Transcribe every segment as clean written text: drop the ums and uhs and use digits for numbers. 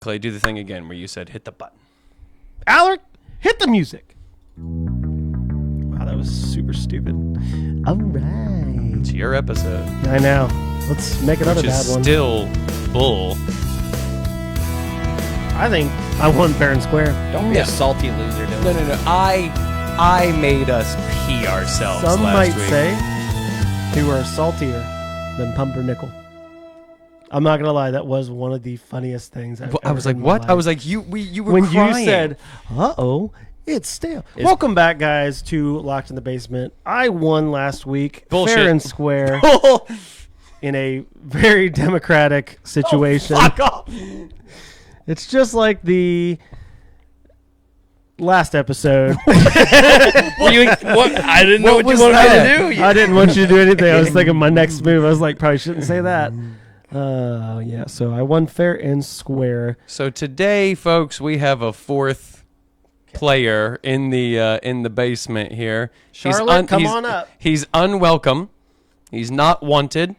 Clay, do the thing again where you said hit the button. Alaric, hit the music. Wow, that was super stupid. All right. It's your episode. I know. Let's make another Which bad is one. still bull. I think I won fair and square. Don't be a salty loser, Dylan. No. I made us pee ourselves Some last might week. say you are saltier than pumpernickel. I'm not gonna lie, that was one of the funniest things I've I ever was like, heard in my what? life. I was like, you were when crying. you said, "Uh-oh, it's stale." Welcome back, guys, to Locked in the Basement. I won last week, Bullshit. fair and square, in a very democratic situation. Oh, fuck off. It's just like the last episode. What? I didn't know what you was wanted that? me to do. I didn't want you to do anything. I was thinking my next move. I was like, probably shouldn't say that. Yeah, so I won fair and square. So today, folks, we have a fourth player in the basement here. Charlotte, come on up. He's unwelcome. He's not wanted.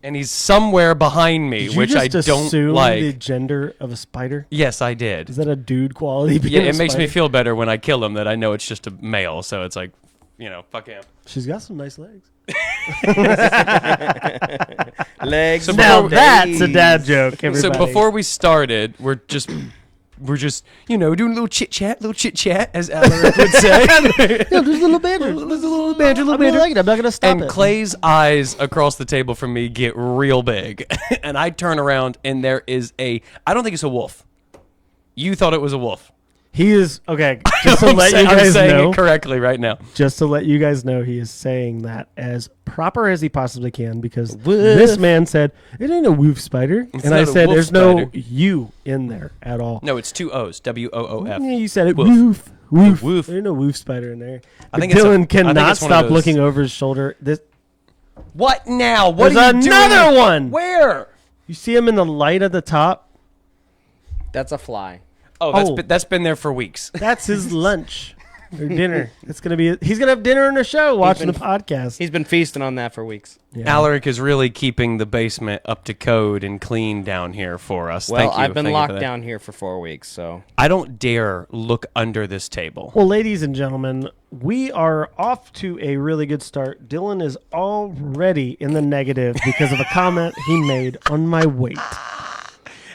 And he's somewhere behind me, Did you which I just don't assume like. the gender of a spider? Yes, I did. Is that a dude quality? Yeah, it makes me feel better when I kill him that I know it's just a male. So it's like, fuck him. She's got some nice legs. Legs. So Now before- that's a dad joke, everybody. So before we started, we're just doing a little chit chat, as Alaric would say. just a little banter. There's a little banter, I'm gonna like it. I'm not gonna stop And it. Clay's eyes across the table from me get real big. And I turn around and there is I don't think it's a wolf. You thought it was a wolf. He is okay. Just to let you I'm guys saying know, it correctly right now. just to let you guys know, he is saying that as proper as he possibly can because this man said it ain't a woof spider, It's and I not a said wolf there's no spider. U in there at all. No, it's two O's. WOOF. Yeah, you said it. Woof. Woof. Woof. Woof. There ain't no woof spider in there. I think it's Dylan I think cannot it's one of stop those- looking over his shoulder. What now? What There's are you another doing? one. Where? You see him in the light at the top? That's a fly. Oh, that's been there for weeks. That's his lunch or dinner. It's gonna be. He's gonna have dinner in the show, watching the podcast. He's been feasting on that for weeks. Yeah. Alaric is really keeping the basement up to code and clean down here for us. Well, Thank you. I've been Thank you for locked that. down here for 4 weeks, so. I don't dare look under this table. Well, ladies and gentlemen, we are off to a really good start. Dylan is already in the negative because of a comment he made on my weight.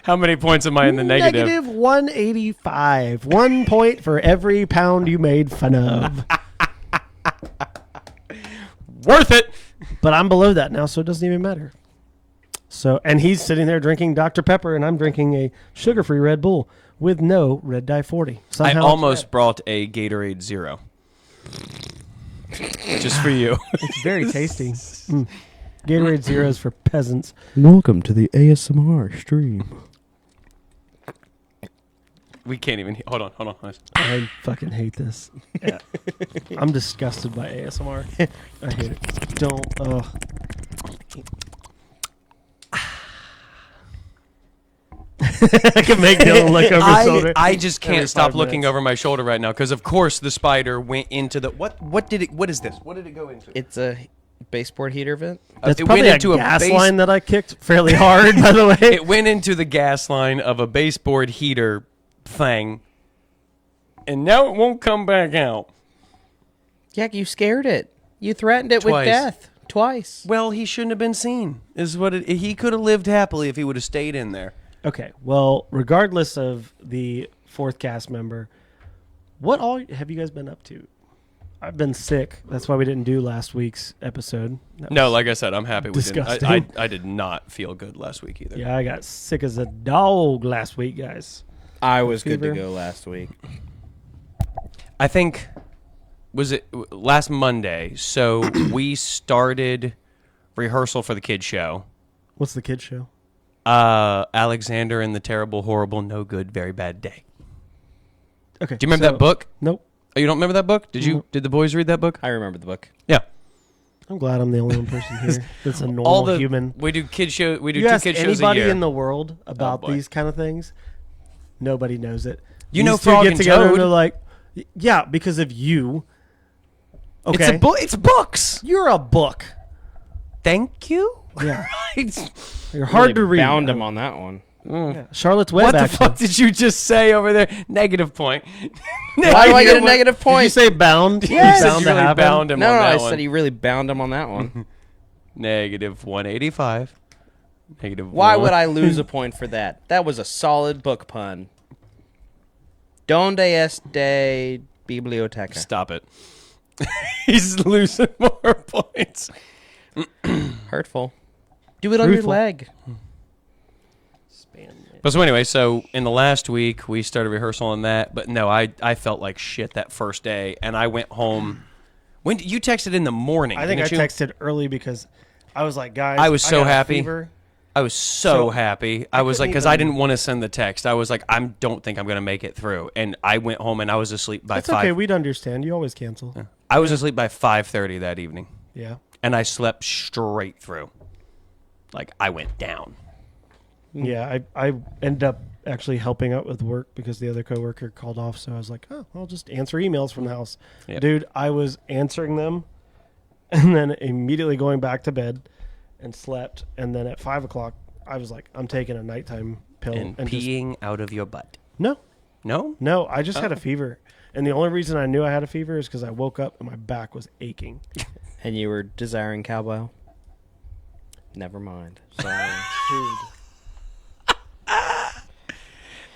How many points am I in the negative? Negative 185. 1 point for every pound you made fun of. Worth it. But I'm below that now, so it doesn't even matter. So, and he's sitting there drinking Dr. Pepper, and I'm drinking a sugar-free Red Bull with no Red Dye 40. I Somehow it's almost red. brought a Gatorade Zero. Just for you. It's very tasty. Gatorade Zeros for peasants. Welcome to the ASMR stream. We can't even. Hold on. I fucking hate this. Yeah. I'm disgusted by ASMR. I hate it. Don't. I can make Dylan look over his shoulder. I just can't Every stop 5 looking minutes. over my shoulder right now because, of course, the spider went into the what is this? What did it go into? It's a baseboard heater vent. That's it probably went a into a gas base- line that I kicked fairly hard, by the way. It went into the gas line of a baseboard heater thing, and now it won't come back out. Jack, you scared it. You threatened it Twice. with death. Twice. Well, he shouldn't have been seen. He could have lived happily if he would have stayed in there. Okay, well, regardless of the fourth cast member, what all have you guys been up to? I've been sick. That's why we didn't do last week's episode. That No, was- like I said, I'm happy we didn't. Disgusting. I did not feel good last week either. Yeah, I got sick as a dog last week, guys. I was good Fever. to go last week. I think, was it last Monday? So we started rehearsal for the kids show. What's the kids show? Alexander and the Terrible, Horrible, No Good, Very Bad Day. Okay. Do you remember that book? Nope. Oh, you don't remember that book? Did the boys read that book? I remember the book. Yeah. I'm glad I'm the only one person here that's a normal human. We do kids show. We do You two ask kids shows a anybody year. in the world about boy. these kind of things, nobody knows it. You These know two Frog get and together Toad. and they're like, yeah, because of you. Okay. It's a book. It's books. You're a book. Thank you. Yeah. It's- You're hard to read. Bound him on that one. Yeah. Charlotte's Web. What the actually. fuck did you just say over there? Negative point. Why do I get a negative Did point? you say bound? Yes. You said Bound you to really happen? bound him No, on that I one. said he really bound him on that one. Negative 185. Negative Why 1. would I lose a point for that? That was a solid book pun. Donde este biblioteca? Stop it. He's losing more points. Hurtful. Do it on your Truthful. leg. But so anyway, so in the last week we started rehearsal on that. But no, I felt like shit that first day, and I went home. When you texted in the morning? I think I didn't you? texted early because I was like, guys, I was so got a happy. fever. I was so So, happy. I was like, couldn't because I even- didn't want to send the text. I was like, I don't think I'm going to make it through. And I went home and I was asleep by That's 5. okay. We'd understand. You always cancel. I was asleep by 5:30 that evening, Yeah. and I slept straight through. Like I went down. Yeah. I ended up actually helping out with work because the other coworker called off. So I was like, oh, I'll just answer emails from the house. Yep. Dude, I was answering them and then immediately going back to bed and slept. And then at 5 o'clock, I was like, I'm taking a nighttime pill. And just, peeing out of your butt. no, No? I just had a fever. And the only reason I knew I had a fever is because I woke up and my back was aching. And you were desiring cowbell? Never mind. Sorry.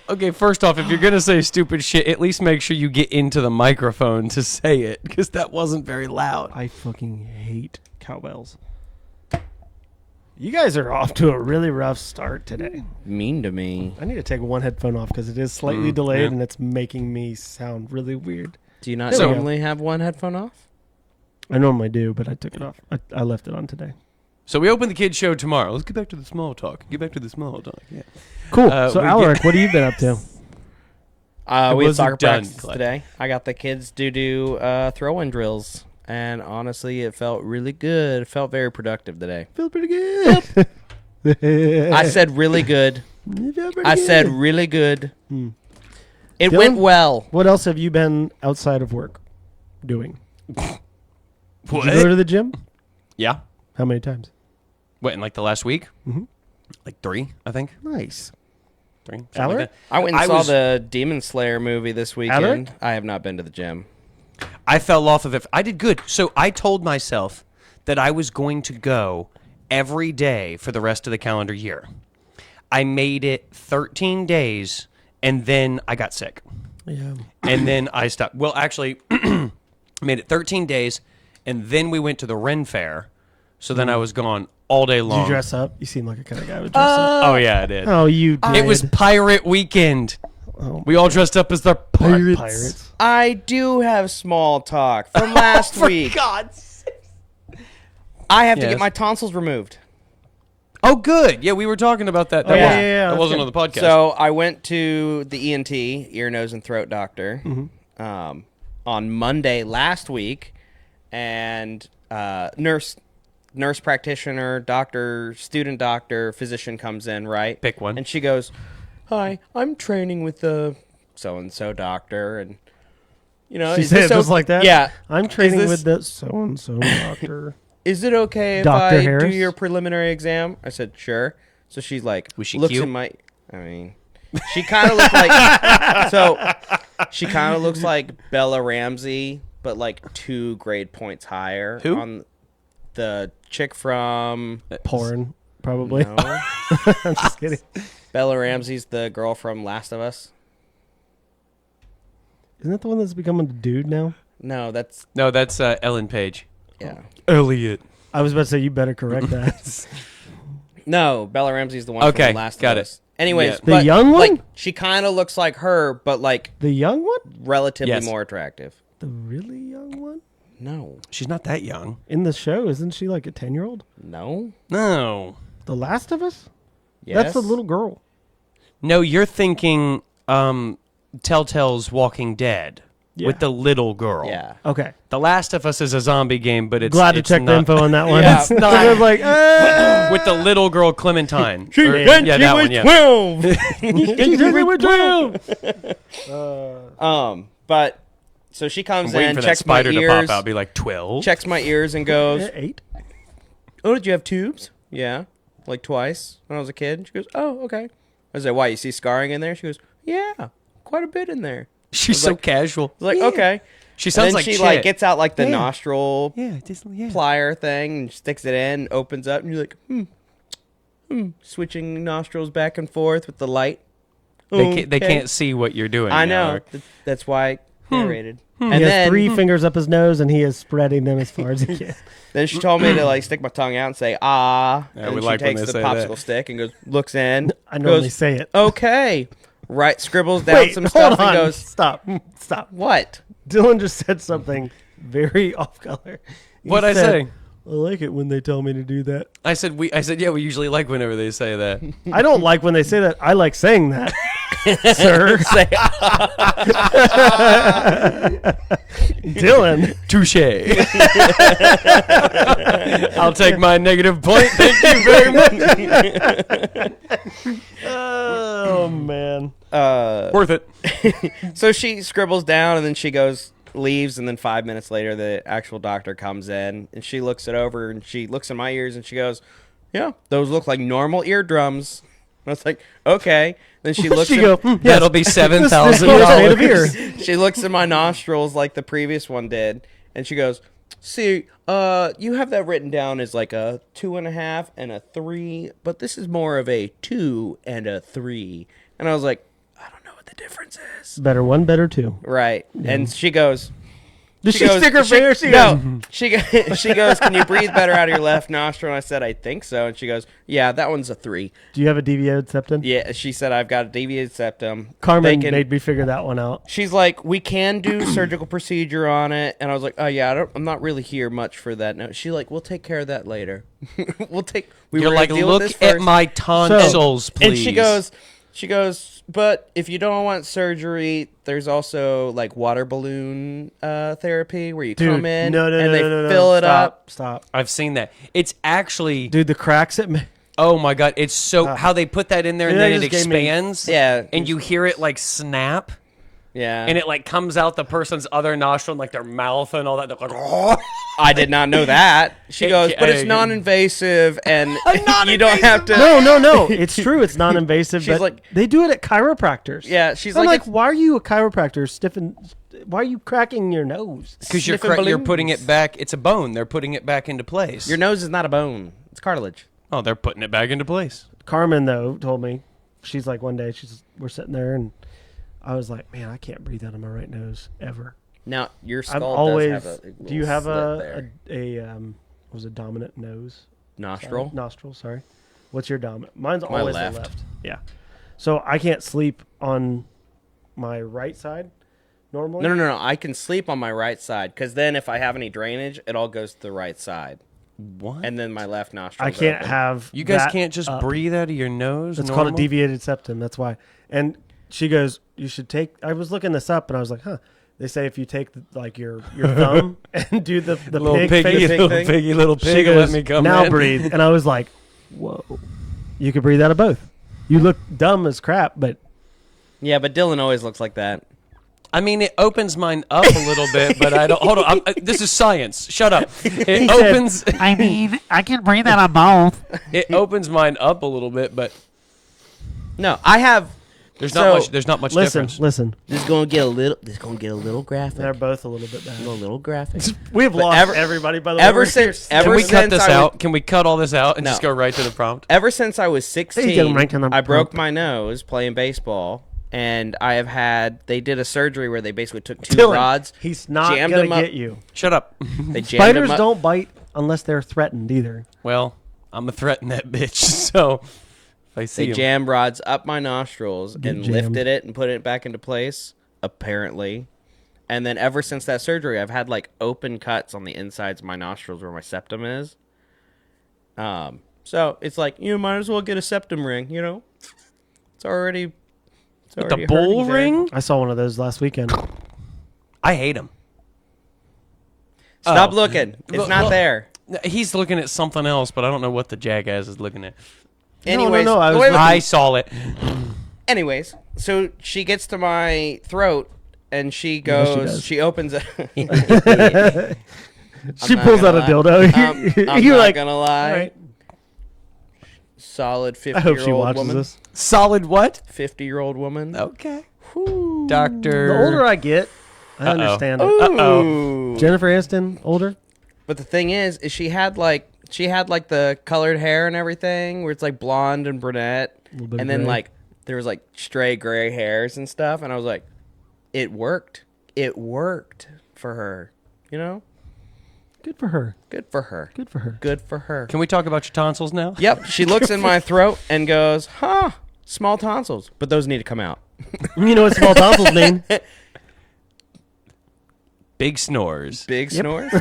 Okay, first off, if you're going to say stupid shit, at least make sure you get into the microphone to say it, because that wasn't very loud. I fucking hate cowbells. You guys are off to a really rough start today. Mean to me. I need to take one headphone off because it is slightly delayed yeah. and it's making me sound really weird. Do you not There we go. normally have one headphone off? I normally do, but I took it off. I left it on today. So we open the kids' show tomorrow. Let's get back to the small talk. Yeah. Cool. we So, Alaric, what have you been up to? We had wasn't soccer done, practice Clay. today. I got the kids to do throw-in drills, and honestly, it felt really good. It felt very productive today. Feel pretty good. I said really good. You feel pretty I said good. really good. Hmm. It Dylan? went well. What else have you been outside of work doing? Did What? you go to the gym? Yeah. How many times? What, in like the last week? Mhm. Like 3, I think. Nice. 3. something Alaric? like that. I went and I saw was- the Demon Slayer movie this weekend. Alaric? I have not been to the gym. I fell off of it. I did good. So I told myself that I was going to go every day for the rest of the calendar year. I made it 13 days, and then I got sick. Yeah. And then I stopped. Well, actually, I made it 13 days, and then we went to the Ren Fair. So then I was gone all day Did long. you dress up? You seem like a kind of guy who would dress up. Oh, yeah, I did. Oh, you did. It was Pirate Weekend. Oh, We all dressed up as the pirates. pirates. I do have small talk from last week. God's I have to Yes. get my tonsils removed. Oh, good. Yeah, we were talking about that. Oh, That yeah, wasn't, yeah, yeah, that that's wasn't good. on the podcast. So I went to the ENT, ear, nose, and throat doctor, on Monday last week, and nurse practitioner, doctor, student doctor, physician comes in, right? Pick one. And she goes, "Hi, I'm training with the so and so doctor," and you know, She is said this it just like that? Yeah, I'm training this- with the so-and-so doctor. is it okay if Dr. I Harris? do your preliminary exam? I said, sure. So she's like, Was she looks cute? in my, I mean, she kind of looked like, so she kind of looks like Bella Ramsey, but like 2 grade points higher. Who? On the chick from, Porn, probably. no, I'm just kidding. Bella Ramsey's the girl from Last of Us. Isn't that the one that's becoming a dude now? No, that's, No, that's Ellen Page. yeah. Elliot. I was about to say, you better correct that. No, Bella Ramsey's the one Okay, from Last got of it. Us. Anyways, Yeah. The but, young one? like, she kind of looks like her, but like The young one? relatively Yes. more attractive. The really young one? No. She's not that young. In the show, isn't she like a 10-year-old? No. No. The Last of Us? Yes. That's the little girl. No, you're thinking Telltale's Walking Dead Yeah. with the little girl. Yeah. Okay. The Last of Us is a zombie game, but it's Glad to it's check the not- info on that one. Yeah. It's not. I was like, with the little girl Clementine. She, Or- when yeah, she that was one. Yeah. 12. But so she comes I'm waiting in, for that checks my spider to ears, pop out, be like 12. checks my ears, and goes, 8? "Oh, did you have tubes?" Yeah, like twice when I was a kid. She goes, "Oh, okay." I was like, why, you see scarring in there? She goes, yeah, quite a bit in there. She's so like- casual. I was like, Yeah. okay. She And sounds then like she shit. like gets out like the Yeah. nostril Yeah, just, yeah. plier thing and sticks it in, opens up, and you're like, switching nostrils back and forth with the light. They Okay. can't see what you're doing. I now, know. Alaric. That's why I narrated. He And has then 3 fingers up his nose, and he is spreading them as far as he can. Then she told me to like stick my tongue out and say ah. Yeah, and we she like when takes they the say popsicle that. stick and goes, looks in. I normally goes, say it. okay. Right, scribbles down Wait, some hold stuff on. and goes, Stop. what? Dylan just said something very off color. He What'd I said, say? I like it when they tell me to do that. I said yeah, we usually like whenever they say that. I don't like when they say that. I like saying that, sir. Say, Dylan. Touche. I'll take my negative point. Thank you very much. Oh, man. Worth it. so she scribbles down and then she goes, leaves, and then 5 minutes later the actual doctor comes in and she looks it over and she looks in my ears and she goes, yeah, those look like normal eardrums. I was like, okay. Then she looks She at, go, That'll be This $7,000. is made of ear. she looks in my nostrils like the previous one did, and she goes, see, you have that written down as like a 2.5 and a 3, but this is more of a 2 and a 3. And I was like, I don't know what the difference is. Better 1, better 2. Right. And she goes, Did she goes- stick her finger? She no. goes, She goes, can you breathe better out of your left nostril? And I said, I think so. And she goes, yeah, that one's a 3. do you have a deviated septum? Yeah, she said, I've got a deviated septum. Carmen They can- made me figure that one out. She's like, we can do surgical procedure on it, and I was like, oh yeah, I'm not really here much for that. No, she's like, we'll take care of that later. We You're were like, gonna deal with look this at first." my tonsils, please. And she goes, but if you don't want surgery, there's also like water balloon therapy where you Dude, come in no, and they no, fill it Stop, up. Stop. I've seen that. It's actually, Dude, the cracks it made. oh my god, it's so how they put that in there and Dude, then that it just gave me- expands. Yeah, and you hear it like snap. yeah. And it like comes out the person's other nostril and like their mouth and all that. They're like, oh. I did not know that. She goes, but it's I- non-invasive and you don't have to. No. It's true. It's non-invasive. She's but like- they do it at chiropractors. Yeah, she's I'm like, like, why are you a chiropractor stiffing? Why are you cracking your nose? Because you're Sniffing you're putting balloons. it back. It's a bone. They're putting it back into place. your nose is not a bone; it's cartilage. Oh, they're putting it back into place. Carmen though told me, she's like one day we're sitting there and I was like, man, I can't breathe out of my right nose ever. Now your I'm skull always. does have a Do you have slit there. what was a dominant nose? Nostril? Nostril. Sorry. What's your dominant? Mine's My always left. the left. Yeah. So I can't sleep on my right side normally. No. I can sleep on my right side because then if I have any drainage, it all goes to the right side, What? and then my left nostril. I can't have. You guys that can't just up. breathe out of your nose. It's called a normal? deviated septum. That's why. And she goes, "You should take." I was looking this up, and I was like, "Huh." They say if you take like your thumb and do the Little pig piggy, face, pig little thing. piggy, little she pig. goes, Let me come now in. breathe. And I was like, "Whoa, you can breathe out of both." You look dumb as crap, but Yeah, but Dylan always looks like that. I mean, it opens mine up a little bit, but I don't. Hold on. this is science. Shut up. It He said- opens. I mean, I can breathe out of both. It opens mine up a little bit, but No, I have. there's So, not much. There's not much listen, difference. listen. This is gonna get a little. This is gonna get a little graphic. They're both a little bit bad. A little graphic. We've But lost ever- everybody by the way. ever We're since- here. ever Can we since cut this I out? Can we cut all this out and No. just go right to the prompt? Ever since I was Hey, get 16, right on the I broke prompt. my nose playing baseball, and I have had. They did a surgery where they basically took 2 Dylan, rods. he's not jammed gonna them up. get you. Shut up. They jammed Spiders them up. don't bite unless they're threatened either. Well, I'm a threaten that bitch. So if I see They him, jammed rods up my nostrils and jammed. lifted it and put it back into place, apparently. And then ever since that surgery, I've had like open cuts on the insides of my nostrils where my septum is. So it's like, you might as well get a septum ring, you know? It's already. with the bull hurting there. ring. I saw one of those last weekend. I hate him. Stop Oh. looking. It's Look- not look. there. He's looking at something else, but I don't know what the jackass is looking at. Anyways, no, I was wait, wait, I saw it. anyways, so she gets to my throat and she Yes, she goes, does. she opens it. She not pulls out gonna a lie. dildo. I'm You're not like, gonna lie. all right. solid I hope she 50-year-old watches woman. this. Solid what? 50-year-old woman. Okay. Whew. Doctor. The older I get, I understand it. Ooh. Jennifer Aniston, older. But the thing is she had like the colored hair and everything, where it's like blonde and brunette, Little bit and of then gray. like there was like stray gray hairs and stuff, and I was like, it worked. It worked for her. You know, Good for her. good for her. Good for her. Good for her. Can we talk about your tonsils now? Yep. She looks in my throat and goes, "Huh, small tonsils, but those need to come out." You know what small tonsils mean? Big snores. Big snores.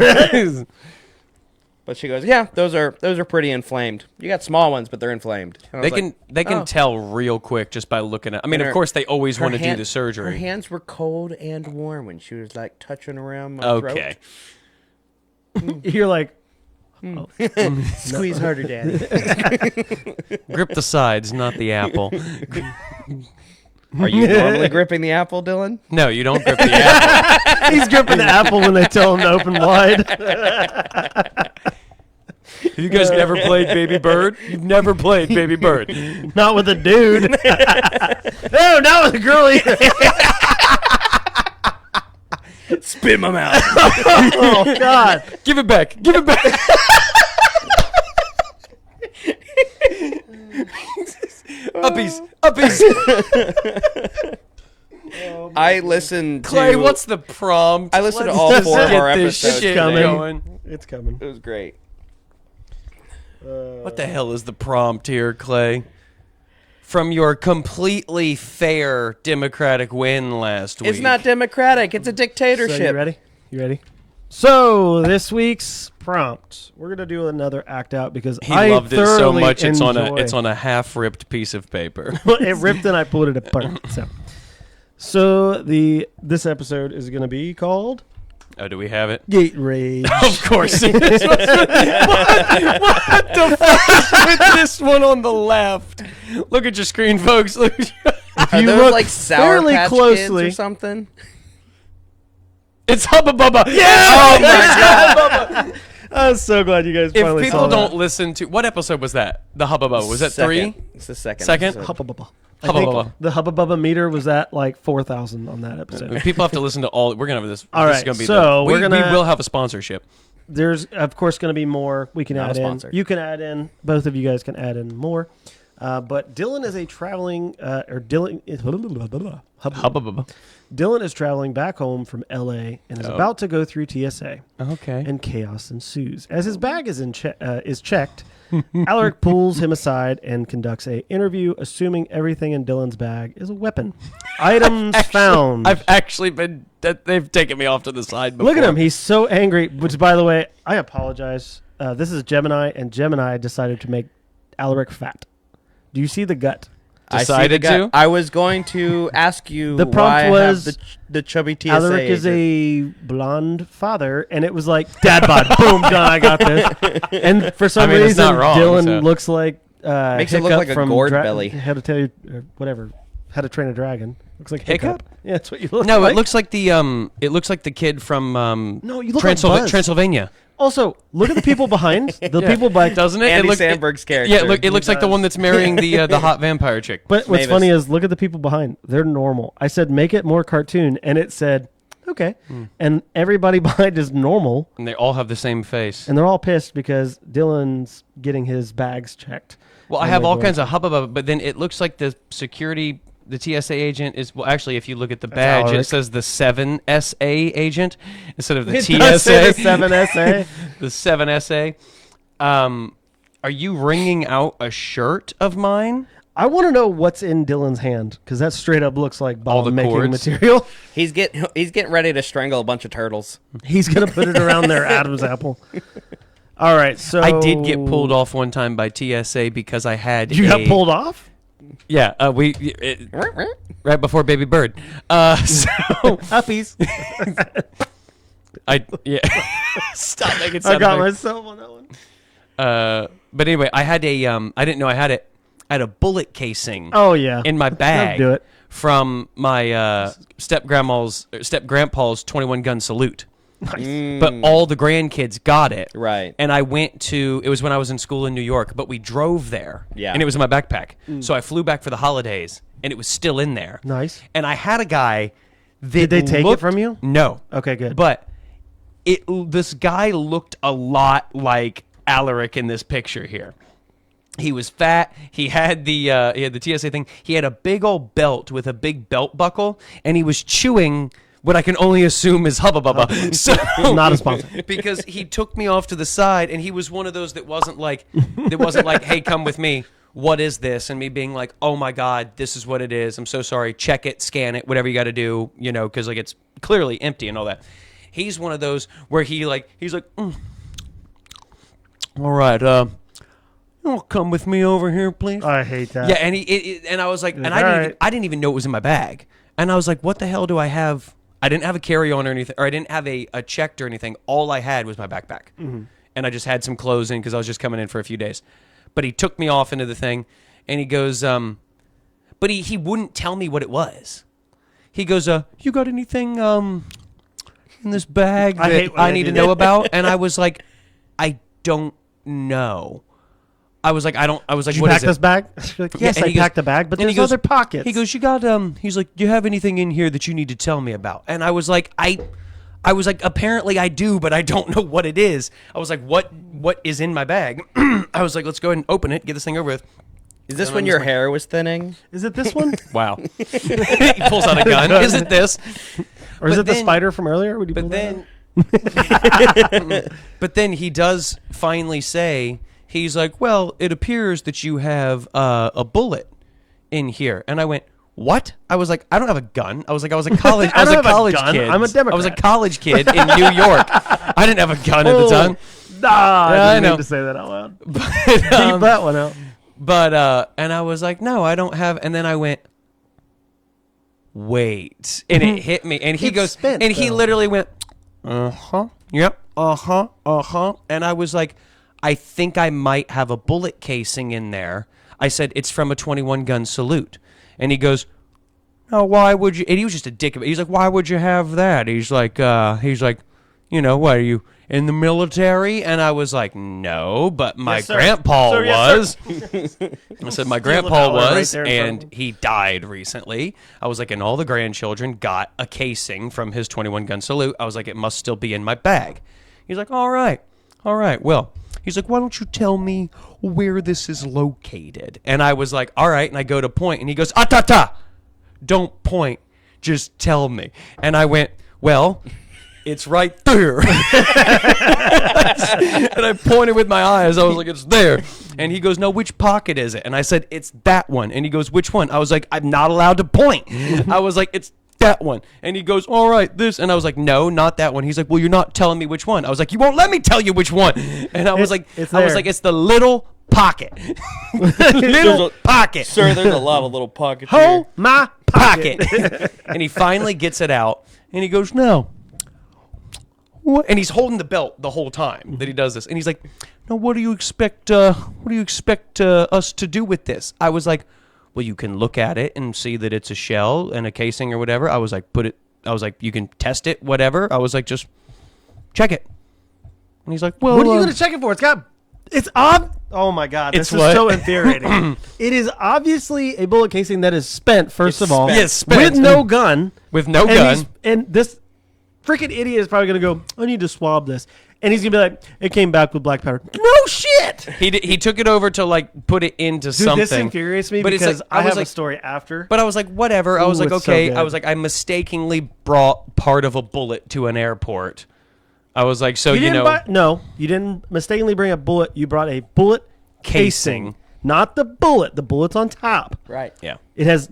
But she goes, "Yeah, those are pretty inflamed. You got small ones, but they're inflamed." And I was They can "Oh." tell real quick just by looking at. I mean, And of course, they always want to do hand- the surgery. Her hands were cold and warm when she was like touching around my throat. Okay. You're like, Squeeze harder, Daddy. Grip the sides, not the apple. Are you normally gripping the apple, Dylan? No, you don't grip the apple. he's gripping the apple when they tell him to open wide. Have you guys never played Baby Bird? You've never played Baby Bird. Not with a dude. No, not with a girl either. Spit my mouth. Oh, God. Give it back. Give it back. Uppies. Uppies. I listened to Clay, what's the prompt? I listened to Let's all just 4 of get our this episodes. shit coming. going. It's coming. It was great. What the hell is the prompt here, Clay? From your completely fair Democratic win last week. It's not democratic. It's a So dictatorship. you ready? You ready? So this week's prompt, we're gonna do another act out because He I loved it so thoroughly much. It's on enjoy- a half-ripped piece of paper. It ripped and I pulled it apart. So this episode is gonna be called Oh, do we have it? Gate Rage. Of course. What the fuck is with this one on the left? Look at your screen, folks. Look at Are you those look like Sour fairly Patch closely- Kids or something? It's Hubba Bubba. Yeah! Oh my god. I'm so glad you guys If finally people saw don't that. listen to what episode was that? The Hubba Bubba. Was that Second. 3? It's the second. Second? episode. Hubba Bubba. I Hubba think Bubba. the Hubba Bubba meter was at like 4,000 on that episode. People have to listen to all. We're gonna have this. All this right, is gonna be so we we're gonna- we will have a sponsorship. There's of course going to be more we can Not a add in. sponsor. You can add in. Both of you guys can add in more. But Dylan is a traveling or Dylan is Hubba Bubba. Dylan is traveling back home from LA and is Oh. about to go through TSA, Okay. and chaos ensues. As his bag is is checked, Alaric pulls him aside and conducts a interview, assuming everything in Dylan's bag is a weapon. Items found. I've actually been. They've taken me off to the side before. Look at him. He's so angry. Which, by the way, I apologize. This is Gemini, and Gemini decided to make Alaric fat. Do you see the gut? I see Decided the guy. to? I was going to ask you The prompt why I have was the chubby TSA Alaric is agent. a blonde father, and it was like dad bod. Boom, done. I got this. And for some I mean, it's reason, not wrong, Dylan so- looks like Makes it look Hiccup like a from gourd belly. How to tell you, or whatever. How to Train a Dragon. Looks like Hiccup? Yeah, that's what you look No, like. it looks like the kid from No, you look like Buzz. Transylvania. Also, look at the people behind. The people by. Doesn't it? Andy it look, Samberg's character. Yeah, look, it looks like the does. one that's marrying the hot vampire chick. But what's Mavis. funny is look at the people behind. They're normal. I said make it more cartoon, and it said okay. And everybody behind is normal, And they all have the same face. and they're all pissed because Dylan's getting his bags checked. Well, I And have they're all going- kinds of hubbub, but then it looks like the security, the TSA agent is, well, actually, if you look at the badge, it Alaric. says the 7SA agent instead of the It does say TSA. the 7SA. The 7SA. Are you wringing out a shirt of mine? I want to know what's in Dylan's hand because that straight up looks like All the bomb making cords? material. He's getting ready to strangle a bunch of turtles. He's gonna put it around their Adam's apple. All right, so I did get pulled off one time by TSA because I had You got pulled off? Yeah, right before Baby Bird. So Uppies. yeah. Stop making I sound got effects. myself on that one. But anyway, I had a I didn't know I had it. I had a bullet casing Oh yeah, in my bag do it. from my step grandpa's 21 gun salute. but all the grandkids got it. Right. And I went to, it was when I was in school in New York, but we drove there. Yeah. And it was in my backpack. So I flew back for the holidays, and it was still in there. Nice. And I had a guy that Did they take it looked- from you? No. Okay, good. But this guy looked a lot like Alaric in this picture here. He was fat. He had the TSA thing. He had a big old belt with a big belt buckle, and he was chewing what I can only assume is Hubba Bubba. So Not a sponsor. because he took me off to the side, and he was one of those that wasn't like, hey, come with me. What is this? And me being like, oh my God, this is what it is. I'm so sorry. Check it, scan it, whatever you got to do, because like it's clearly empty and all that. He's one of those where he's like, all right, you'll come with me over here, please. I hate that. Yeah, and and I was like, and I didn't even know it was in my bag, and I was like, what the hell do I have? I didn't have a carry-on or anything, or I didn't have a checked or anything. All I had was my backpack, and I just had some clothes in because I was just coming in for a few days. But he took me off into the thing, and he goes, but he wouldn't tell me what it was. He goes, you got anything in this bag I hate that when I they need do to know that. about? And I was like, I don't know. I was like, Did you what pack is it? this bag? She's like, yes, and I he goes- packed the bag, but and he there's goes- other pockets. He goes, you got he's like, do you have anything in here that you need to tell me about? And I was like, I was like, apparently I do, but I don't know what it is. I was like, what is in my bag? I was like, let's go ahead and open it, get this thing over with. Is this when your hair was thinning? Is it this one? Wow. He pulls out a gun. Is it this? Or is But it the then- spider from earlier? Would you But pull that out? then, but then he does finally say, he's like, well, it appears that you have a bullet in here. And I went, what? I was like, I don't have a gun. I was a college. I I was don't a have a college gun. kid. I'm a Democrat. I was a college kid in New York. I didn't have a gun at the time. Nah, Yeah, I I didn't know. need to say that out loud. But, Keep that one out. But and I was like, no, I don't have. And then I went, wait, and it hit me. And he It's goes, spent, and he though. literally went, yep, and I was like, I think I might have a bullet casing in there. I said, it's from a 21 gun salute, and he goes, no, why would you? And he was just a dick. He's like, why would you have that? He's like, what are you in the military? And I was like, no, but my Yes, sir. grandpa Sir, yes, was. I said my Steal grandpa the dollar right was, there in front of and him. he died recently. I was like, and all the grandchildren got a casing from his 21 gun salute. I was like, it must still be in my bag. He's like, all right. Well, he's like, why don't you tell me where this is located? And I was like, all right. And I go to point, and he goes, ta. Don't point, just tell me. And I went, well, it's right there. And I pointed with my eyes. I was like, it's there. And he goes, no, which pocket is it? And I said, it's that one. And he goes, which one? I was like, I'm not allowed to point. I was like, it's that one. And he goes, all right, this. And I was like, no, not that one. He's like, well, you're not telling me which one. I was like, you won't let me tell you which one. And I was like, it's I was there. like, it's the little pocket. Little pocket. Sir, there's a lot of little pockets Hold my pocket. Pocket. And he finally gets it out, and he goes, no. What? And he's holding the belt the whole time that he does this. And he's like, no, what do you expect us to do with this? I was like, well, you can look at it and see that it's a shell and a casing or whatever. I was like, you can test it, whatever. I was like, just check it. And he's like, well, What are you going to check it for? It's oh my God, It's this is what? so infuriating. It is obviously a bullet casing that is spent, first It's of all. spent. Yes, spent. With no gun. with no And gun. and this freaking idiot is probably going to go, I need to swab this. And he's going to be like, it came back with black powder. No shit! He took it over to like put it into Dude, something. this infuriates me But it's because like- I was have like, a story after. But I was like, whatever. I was Ooh, like, it's so okay. good. I was like, I mistakenly brought part of a bullet to an airport. I was like, so you know, No, you didn't mistakenly bring a bullet. You brought a bullet casing. Not the bullet. The bullet's on top. Right. yeah. It has...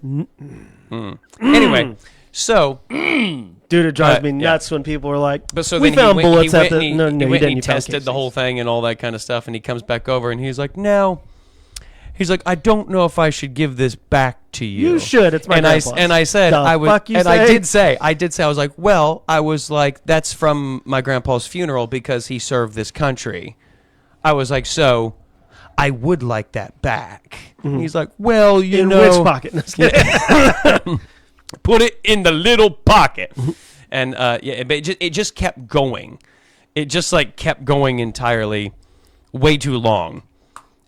Anyway, so Dude, it drives me yeah. nuts when people are like, but so we then found he went, bullets he at went the... and he, No, he you went didn't. and he You found tested the casings. whole thing and all that kind of stuff, and he comes back over and he's like, no. He's like, I don't know if I should give this back to you. You should. It's my and I grandpa's. said The I would, fuck you and say? I did say I was like, well, I was like, that's from my grandpa's funeral because he served this country. I was like, so I would like that back. And he's like, well, you In know, which pocket? No, just kidding. put it in the little pocket. And it just kept going. It just like kept going entirely, way too long.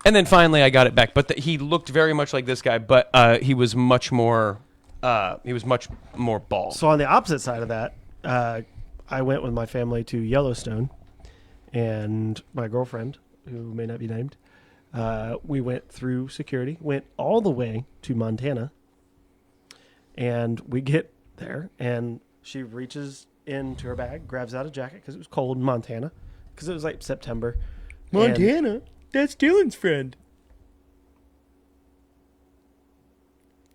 And then finally I got it back. But he looked very much like this guy, but he was much more bald. So on the opposite side of that, I went with my family to Yellowstone, and my girlfriend, who may not be named, we went through security, went all the way to Montana, and we get there, and she reaches into her bag, grabs out a jacket because it was cold in Montana, because it was like September. Montana? That's Dylan's friend.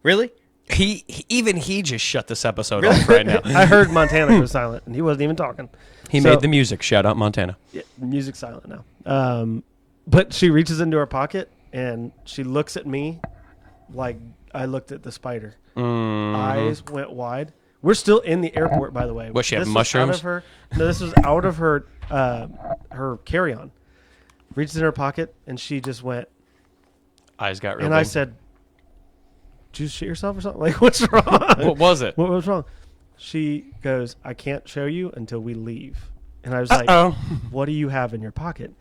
Really? He just shut this episode off right now. I heard Montana go silent, and he wasn't even talking. He made the music. Shout out Montana. Yeah, music's silent now. But she reaches into her pocket, and she looks at me like I looked at the spider. Eyes went wide. We're still in the airport, by the way. What, she have This was mushrooms? this was out of her her carry-on. Reaches in her pocket, and she just went. Eyes got real And big. I said, "Did you shit yourself or something? Like, what's wrong? What was it? What was wrong?" She goes, "I can't show you until we leave." And I was like, Uh-oh. "What do you have in your pocket?"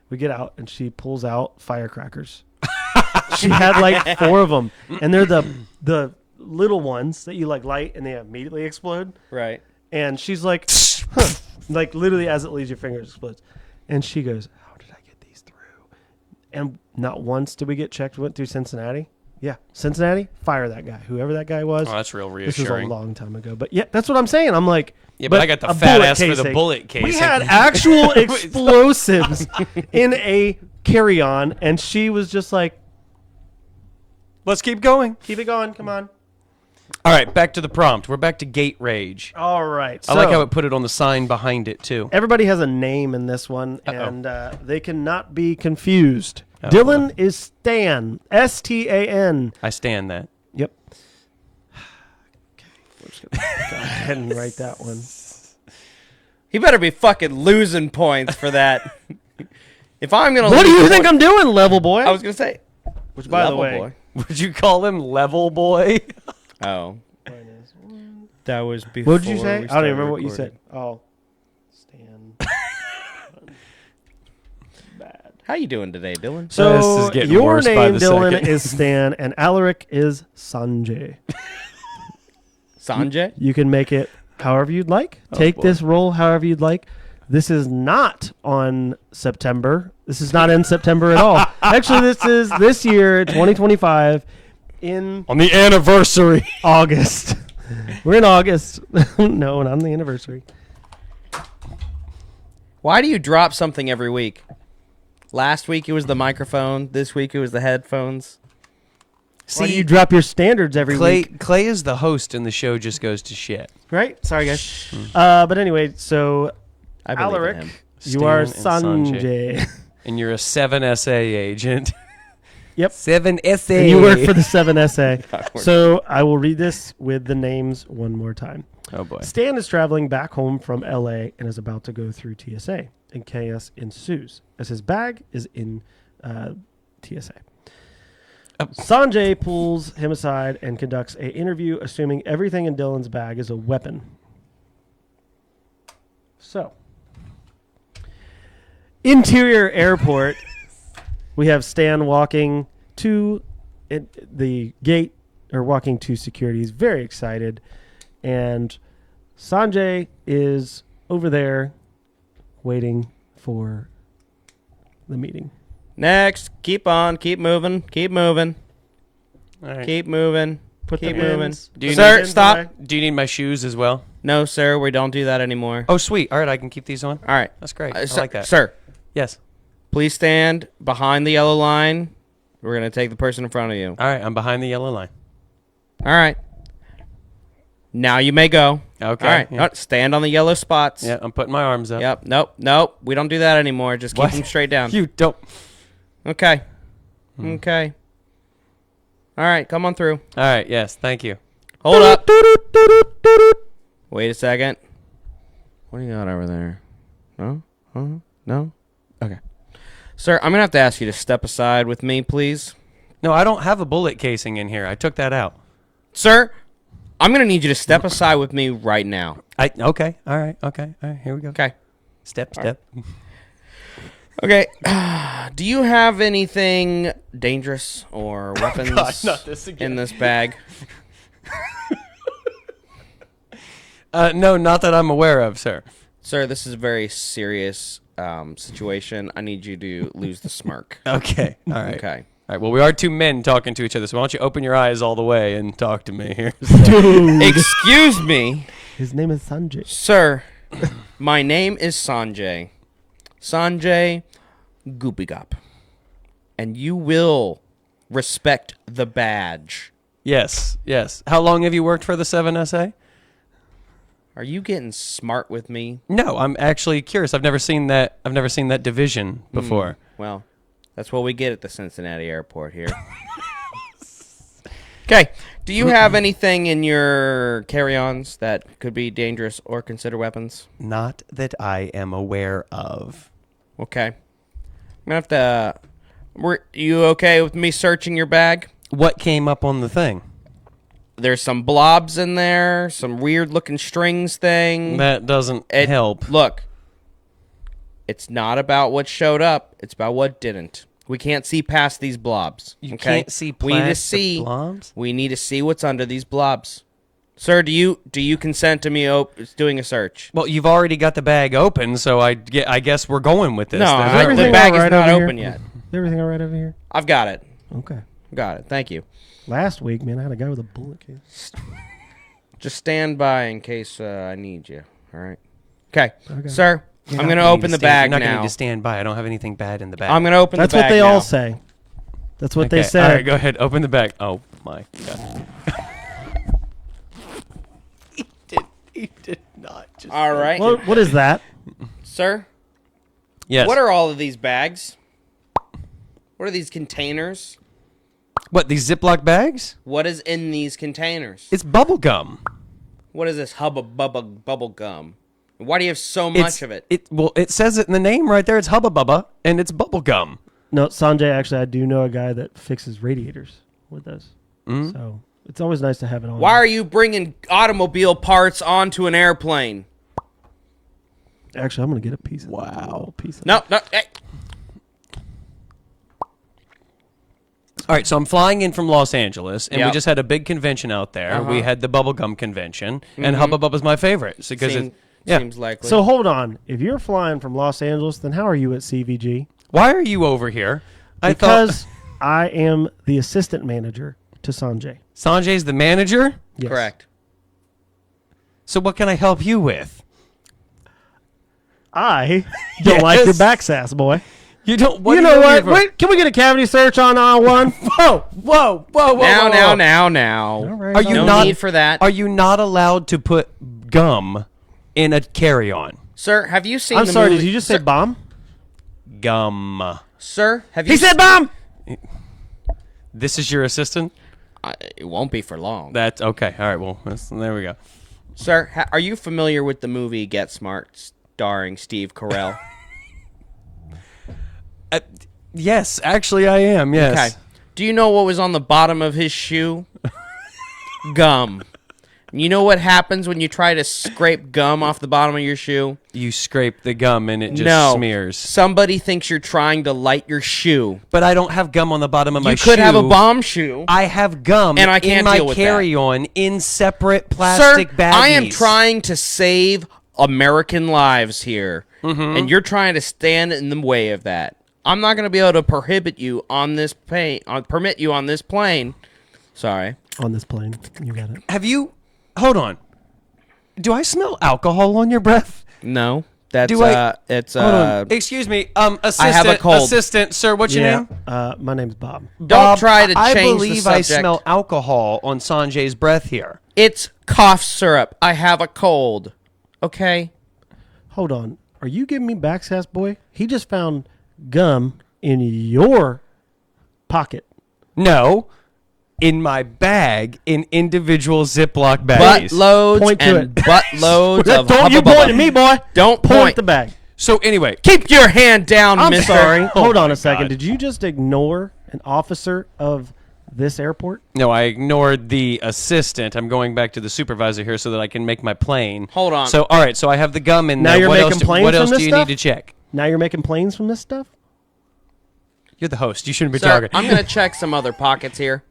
We get out, and she pulls out firecrackers. She had like 4 of them, and they're the little ones that you like light, and they immediately explode. Right. And she's like, huh. Like literally as it leaves your fingers, explodes. And she goes, "How did I get these through?" And not once did we get checked. We went through Cincinnati. Yeah, Cincinnati. Fire that guy, whoever that guy was. Oh, that's real This was a reassuring. long time ago, but yeah, that's what I'm saying. I'm like, Yeah, but I got the a fat bullet ass for the casing. bullet casing. We had actual explosives in a carry-on, and she was just like, Let's keep going. "Keep it going, come on." All right, back to the prompt. We're back to gate rage. All right. I like how it put it on the sign behind it too. Everybody has a name in this one, Uh-oh. and they cannot be confused. Oh, Dylan is Stan. Stan. I stand that. Yep. Okay, we're just gonna go ahead and write that one. He better be fucking losing points for that. If I'm gonna What do lose you think points- I'm doing, level boy? I was gonna say. Which, by Level the way, boy. Would you call him level boy? Oh. That was before. what did you say? I don't even remember what you said. Oh, Stan. Bad. How you doing today, Dylan? This So is getting your worse by name, the Dylan, second. is Stan, and Alaric is Sanjay. Sanjay? You can make it however you'd like. Oh, Take boy. this role however you'd like. This is not on September. This is not in September at all. Actually, this is this year, 2025, in On the anniversary. August. We're in August. No, not on the anniversary. Why do you drop something every week? Last week it was the microphone. This week it was the headphones. Why do you drop your standards every Clay week? Clay is the host, and the show just goes to shit. Right? Sorry, guys. But anyway, so I believe in him. Alaric, you are Stan and Sanjay. Sanjay. And you're a 7 SA agent. Yep. 7 SA. And you work for the 7SA. Awkward. So I will read this with the names one more time. Oh boy. Stan is traveling back home from LA and is about to go through TSA, and chaos ensues as his bag is in TSA. Sanjay pulls him aside and conducts an interview, assuming everything in Dylan's bag is a weapon. So, interior airport, we have Stan walking to the gate, or walking to security. He's very excited. And Sanjay is over there waiting for the meeting. Next. Keep on. Keep moving. Keep moving. All right. Keep moving. Put Keep the moving. pins- Do you put the Sir, pins stop. away. Do you need my shoes as well? No, sir. We don't do that anymore. Oh, sweet. All right, I can keep these on. All right. That's great. I Sir, like that. Sir, Yes. please stand behind the yellow line. We're going to take the person in front of you. All right, I'm behind the yellow line. All right. Now you may go. Okay. All right. Yeah. Stand on the yellow spots. Yeah, I'm putting my arms up. Yep. Nope. Nope. We don't do that anymore. Just keep What? them straight down. You don't. Okay. Okay. All right. Come on through. All right, yes, thank you. Hold up. Wait a second. What do you got over there? No? No? Okay. Sir, I'm going to have to ask you to step aside with me, please. No, I don't have a bullet casing in here. I took that out. Sir, I'm going to need you to step aside with me right now. Okay. All right. Here we go. Okay. Step. Okay. Do you have anything dangerous or weapons not this again. in this bag? No, not that I'm aware of, sir. Sir, this is a very serious situation. I need you to lose the smirk. Okay. All right. Okay. All right. Well, we are two men talking to each other, so why don't you open your eyes all the way and talk to me here? Dude. Excuse me, His name is Sanjay. sir. My name is Sanjay. Sanjay Goopygop. And you will respect the badge. Yes. How long have you worked for the 7SA? Are you getting smart with me? No, I'm actually curious. I've never seen that division before. Well, that's what we get at the Cincinnati airport here. Okay. Do you have anything in your carry-ons that could be dangerous or consider weapons? Not that I am aware of. Okay. I'm gonna have to. Were you okay with me searching your bag? What came up on the thing? There's some blobs in there, some weird-looking strings thing. That doesn't help. Look, it's not about what showed up. It's about what didn't. We can't see past these blobs. You okay? can't see We need to past the see. blobs? We need to see what's under these blobs. Sir, do you consent to me doing a search? Well, you've already got the bag open, so I guess we're going with this. No, There's the everything bag all right is not over open here? yet. Is everything all right over here? I've got it. Okay. Got it. Thank you. Last week, man, I had a guy with a bullet case. Just stand by in case I need you. All right. Okay, Okay. sir. You're I'm not going to gonna open need the to stand- bag You're not now. going to stand by. I don't have anything bad in the bag. I'm going to open That's the bag what they now. all say. That's what they Okay, said. All right, go ahead. Open the bag. Oh, my God. He did not just... All right. What is that? Sir, Yes. what are all of these bags? What are these containers? What, these Ziploc bags? What is in these containers? It's bubble gum. What is this hubba bubba bubble gum? Why do you have so much of it? It says it in the name right there. It's Hubba Bubba, and it's bubble gum. No, Sanjay, actually, I do know a guy that fixes radiators with this. Mm-hmm. So it's always nice to have it on. Why are you bringing automobile parts onto an airplane? Actually, I'm going to get a piece of Wow. No. Hey. All right, so I'm flying in from Los Angeles, and we Yep. just had a big convention out there. Uh-huh. We had the bubblegum convention, and Hubba Bubba's my favorite. Because Seems likely. So hold on. If you're flying from Los Angeles, then how are you at CVG? Why are you over here? Because I am the assistant manager to Sanjay. Sanjay's the manager? Yes. Correct. So what can I help you with? I don't like your Yes. back sass, boy. You don't. You know what? Wait, can we get a cavity search on aisle one? Whoa! Whoa! Now. All right. Are you No not? need for that. Are you not allowed to put gum in a carry-on? Sir, have you seen I'm the sorry. movie? Did you just say bomb? Gum. Sir, have you He said bomb. This is your assistant? It won't be for long. That's okay. All right. Well, there we go. Sir, are you familiar with the movie Get Smart starring Steve Carell? Yes, actually, I am. Yes. Okay. Do you know what was on the bottom of his shoe? Gum. You know what happens when you try to scrape gum off the bottom of your shoe? You scrape the gum and it just smears. Somebody thinks you're trying to light your shoe. But I don't have gum on the bottom of my You shoe. could have a bomb shoe. I have gum And I can't in my deal with that. carry-on in separate plastic Sir, baggies. I am trying to save American lives here, and you're trying to stand in the way of that. I'm not going to be able to prohibit you on this permit you on this plane. Sorry. On this plane, you got it. Have you... Hold on. Do I smell alcohol on your breath? No, that's Do I- it's Hold on. Excuse me. Assistant. I have a cold. Assistant, sir, what's your name? My name's Bob. Don't Bob, try to I change believe the I subject. smell alcohol on Sanjay's breath here. It's cough syrup. I have a cold. Okay. Hold on. Are you giving me back sass, boy? He just found gum in your pocket. No. In my bag, in individual Ziploc baggies. Buttloads Point to and it. buttloads of Don't you hubba point at me, boy. Don't Point point. at the bag. So anyway, Keep your hand down, I'm mister. sorry. Hold on my a second. God. Did you just ignore an officer of this airport? No, I ignored the assistant. I'm going back to the supervisor here so that I can make my plane. Hold on. So, all right. So I have the gum in Now there. you're What making else? planes What from else this do you stuff? need to check? Now you're making planes from this stuff? You're the host. You shouldn't be Sir, talking. I'm going to check some other pockets here.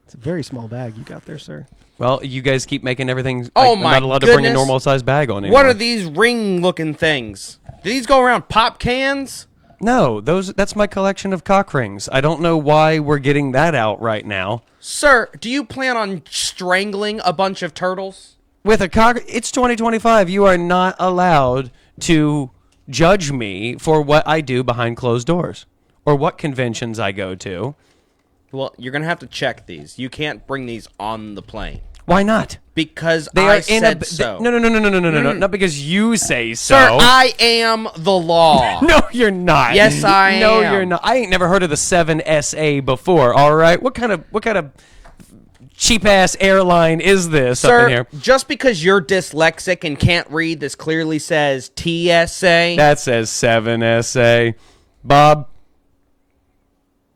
It's a very small bag you got there, sir. Well, you guys keep making everything. Oh, I'm my not allowed to bring a goodness. normal sized bag on anymore. What are these ring-looking things? Do these go around pop cans? No, that's my collection of cock rings. I don't know why we're getting that out right now. Sir, do you plan on strangling a bunch of turtles? With a cock, it's 2025. You are not allowed to judge me for what I do behind closed doors or what conventions I go to. Well, you're going to have to check these. You can't bring these on the plane. Why not? Because They I are in said a so. no. Not because you say so. Sir, I am the law. No, you're not. Yes, I No, am. you're not. I ain't never heard of the 7SA before. All right, what kind of cheap ass airline is this up in Sir, here? just because you're dyslexic and can't read, this clearly says TSA. That says 7SA. Bob,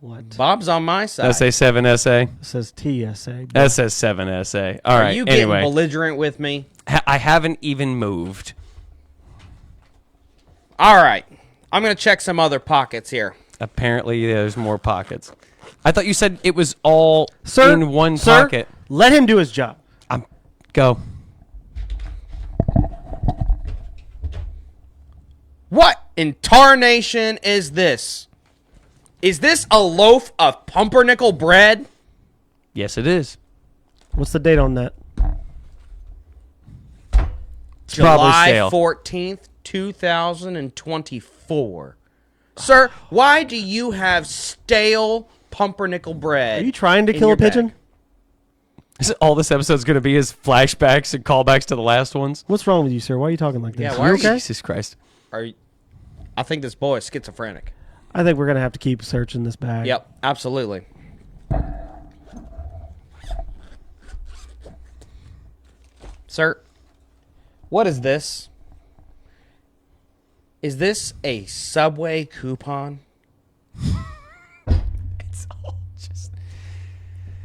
What? Bob's on my side. that say 7SA. It says TSA. That says 7SA. All Are right. you getting Anyway, belligerent with me? I haven't even moved. All right. I'm going to check some other pockets here. Apparently, there's more pockets. I thought you said it was all Sir, in one sir, pocket. let him do his job. Go. What in tarnation is this? Is this a loaf of pumpernickel bread? Yes, it is. What's the date on that? It's probably July stale. 14th, 2024. Sir, why do you have stale pumpernickel bread? Are you trying to in kill your a pigeon? bag? All this episode's going to be is flashbacks and callbacks to the last ones. What's wrong with you, sir? Why are you talking like this? Yeah, You why are you- okay? Jesus Christ. I think this boy is schizophrenic. I think we're gonna have to keep searching this bag. Yep, absolutely. Sir, what is this? Is this a Subway coupon? It's all just...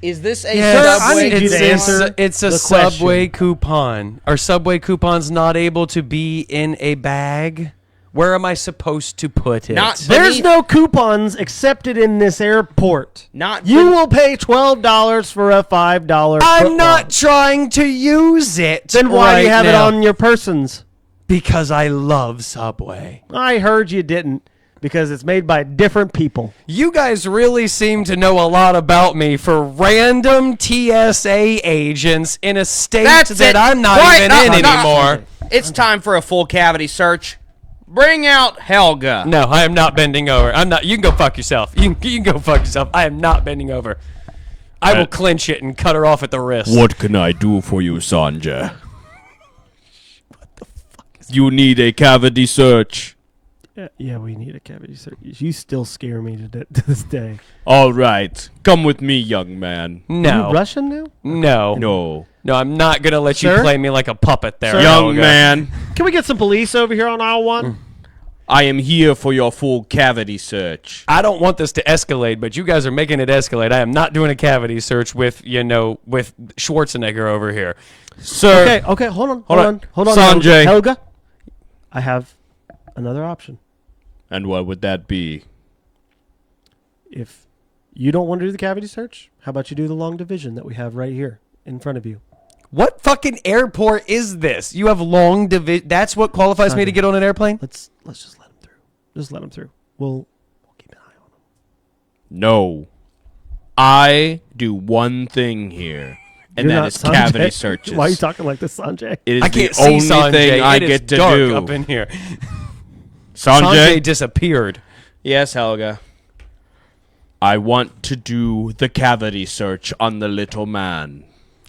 Is this a Yes, I Subway need you to coupon? answer it's a the Subway question. coupon. Are Subway coupons not able to be in a bag? Where am I supposed to put it? Not- There's Beneath- no coupons accepted in this airport. Not You ben- will pay $12 for a $5. I'm not trying to use it. Then why do you right have it now. on your persons? Because I love Subway. I heard you didn't, because it's made by different people. You guys really seem to know a lot about me for random TSA agents in a state That's that it. I'm not Right, even no, in no. anymore. It's time for a full cavity search. Bring out Helga. No, I am not bending over. I'm not. You can go fuck yourself. You can go fuck yourself. I am not bending over. I will clinch it and cut her off at the wrist. What can I do for you, Sanjay? You need a cavity search. Yeah, we need a cavity search. You still scare me to this day. All right. Come with me, young man. No. You Russian now? No. No. No, I'm not going to let you Sir? play me like a puppet there. Sir? Young Helga. man, Can we get some police over here on aisle 1? I am here for your full cavity search. I don't want this to escalate, but you guys are making it escalate. I am not doing a cavity search with Schwarzenegger over here. Sir, Okay, hold on. Sanjay. Helga, I have another option. and what would that be? If you don't want to do the cavity search, how about you do the long division that we have right here in front of you? What fucking airport is this? You have long division. That's what qualifies me to get on an airplane? Let's just let him through. Just let him through. We'll keep an eye on him. No. I do one thing here, and You're that not is Sanjay. cavity searches. Why are you talking like this, Sanjay? It is I can't the see only Sanjay. thing I It is get to dark do. up in here. Sanjay, Sanjay disappeared. Yes, Helga. I want to do the cavity search on the little man.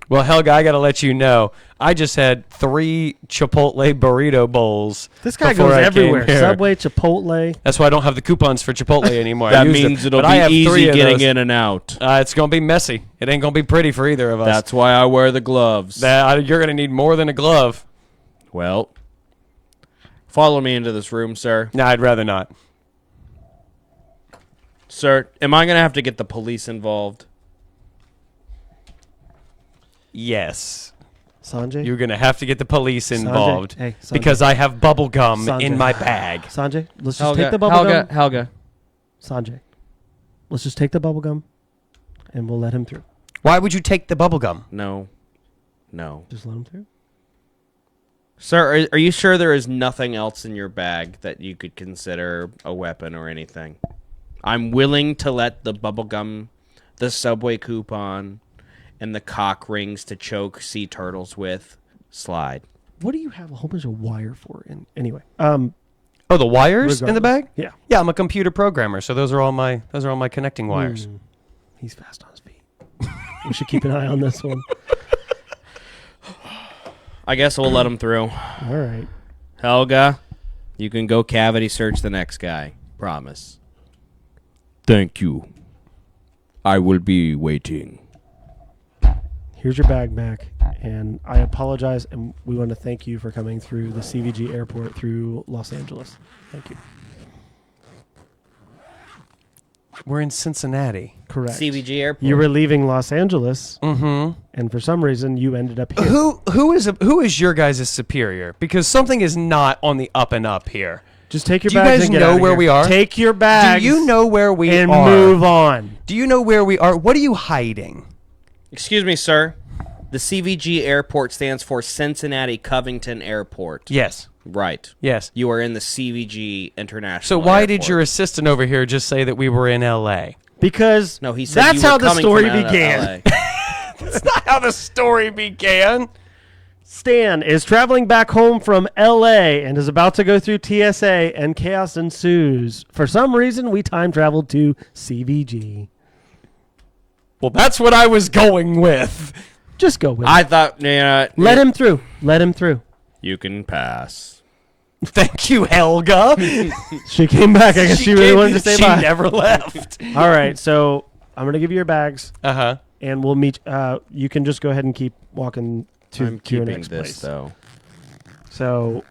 Well, Helga, I got to let you know, I just had 3 Chipotle burrito bowls. This guy before goes I came everywhere. here. Subway, Chipotle. That's why I don't have the coupons for Chipotle anymore. I That used means them. it'll But I have be 3 easy of getting those. in and out. It's going to be messy. It ain't going to be pretty for either of us. That's why I wear the gloves. You're going to need more than a glove. Well, follow me into this room, sir. No, I'd rather not. Sir, am I going to have to get the police involved? Yes. Sanjay? You're going to have to get the police involved Hey, Sanjay. because I have bubble gum Sanjay. in my bag. Sanjay, let's just take the bubble gum. Helga. Sanjay, let's just take the bubble gum, and we'll let him through. Why would you take the bubble gum? No. Just let him through. Sir, are you sure there is nothing else in your bag that you could consider a weapon or anything? I'm willing to let the bubblegum, the subway coupon, and the cock rings to choke sea turtles with slide. What do you have a whole bunch of wire for? Anyway, Oh, the wires in the regardless. bag? Yeah. Yeah, I'm a computer programmer, so those are all my connecting wires. He's fast on his feet. We should keep an eye on this one. I guess we'll let him through. All right. Helga, you can go cavity search the next guy. Promise. Thank you. I will be waiting. Here's your bag back, and I apologize, and we want to thank you for coming through the CVG airport through Los Angeles. Thank you. We're in Cincinnati. Correct. CVG airport. You were leaving Los Angeles, Mm-hmm. and for some reason you ended up here. Who is your guys' superior? Because something is not on the up and up here. Just take your Do you bags guys and get know out of where here. we are? Take your bags. Do you know where we and are? move on. Do you know where we are? What are you hiding? Excuse me, sir. The CVG airport stands for Cincinnati Covington Airport. Yes. Right. Yes. You are in the CVG International So why Airport. did your assistant over here just say that we were in L.A.? Because No, he said that's you were how the coming story from out of began. LA. That's not how the story began. Stan is traveling back home from L.A. and is about to go through TSA, and chaos ensues. For some reason, we time traveled to CVG. Well, that's what I was going with. Just go with I it. thought, yeah, Let him through. Let him through. you can pass. Thank you, Helga. She came back. I guess she really wanted to stay She by. never left. All right, so I'm going to give you your bags, Uh-huh. and we'll meet. You can just go ahead and keep walking to I'm your keeping next this, place. though. So